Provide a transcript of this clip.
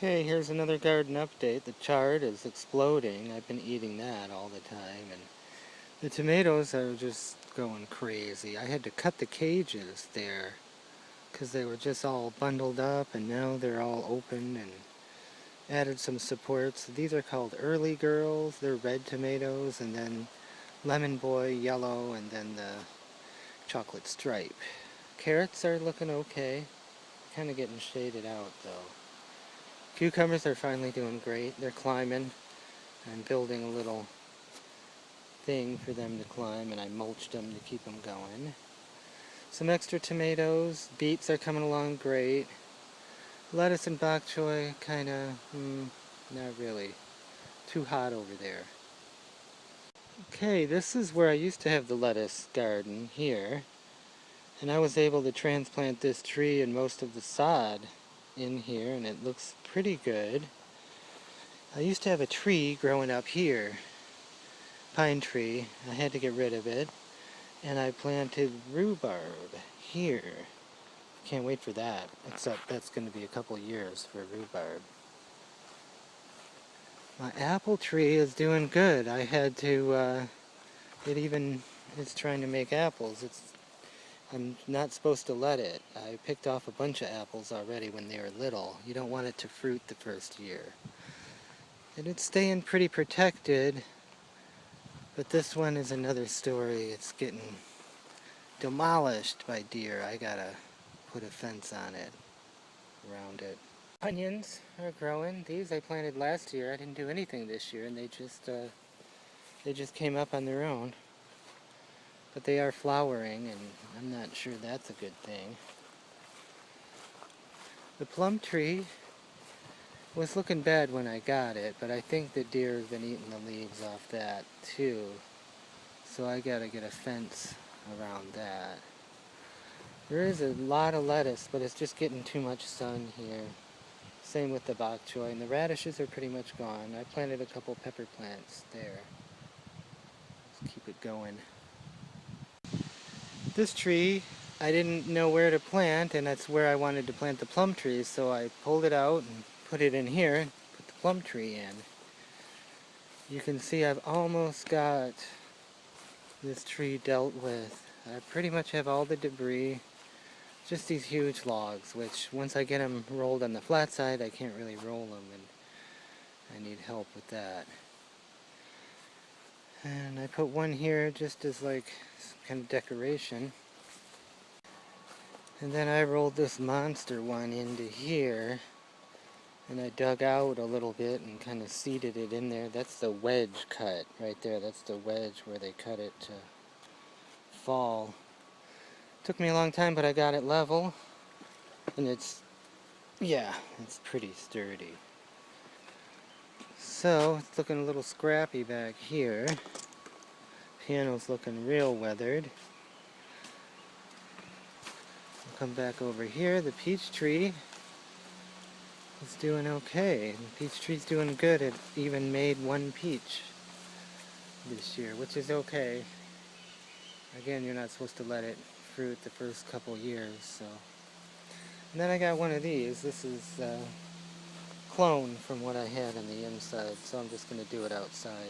Okay, here's another garden update. The chard is exploding. I've been eating that all the time, and the tomatoes are just going crazy. I had to cut the cages there because they were just all bundled up, and now they're all open, and added some supports. These are called early girls. They're red tomatoes, and then lemon boy yellow, and then the chocolate stripe. Carrots are looking okay. Kind of getting shaded out though. Cucumbers are finally doing great. They're climbing. I'm building a little thing for them to climb, and I mulched them to keep them going. Some extra tomatoes. Beets are coming along great. Lettuce and bok choy kinda, not really. Too hot over there. Okay, this is where I used to have the lettuce garden here. And I was able to transplant this tree and most of the sod in here, and it looks pretty good. I used to have a tree growing up here, pine tree. I had to get rid of it, and I planted rhubarb here. Can't wait for that, except that's going to be a couple years for rhubarb. My apple tree is doing good. I had to, it even is trying to make apples. I'm not supposed to let it. I picked off a bunch of apples already when they were little. You don't want it to fruit the first year. And it's staying pretty protected, but this one is another story. It's getting demolished by deer. I gotta put a fence on it, around it. Onions are growing. These I planted last year. I didn't do anything this year, and they just came up on their own. But they are flowering, and I'm not sure that's a good thing. The plum tree was looking bad when I got it, but I think the deer have been eating the leaves off that too. So I gotta get a fence around that. There is a lot of lettuce, but it's just getting too much sun here. Same with the bok choy, and the radishes are pretty much gone. I planted a couple pepper plants there. Let's keep it going. This tree, I didn't know where to plant, and that's where I wanted to plant the plum trees, so I pulled it out and put it in here, put the plum tree in. You can see I've almost got this tree dealt with. I pretty much have all the debris, just these huge logs, which once I get them rolled on the flat side, I can't really roll them, and I need help with that. And I put one here just as like some kind of decoration. And then I rolled this monster one into here, and I dug out a little bit and kind of seated it in there. That's the wedge cut right there. That's the wedge where they cut it to fall. Took me a long time, but I got it level, and it's pretty sturdy. So, it's looking a little scrappy back here. Piano's looking real weathered. I'll come back over here. The peach tree is doing okay. The peach tree's doing good. It even made one peach this year, which is okay. Again, you're not supposed to let it fruit the first couple years, so. And then I got one of these. This is clone from what I had on the inside, so I'm just going to do it outside.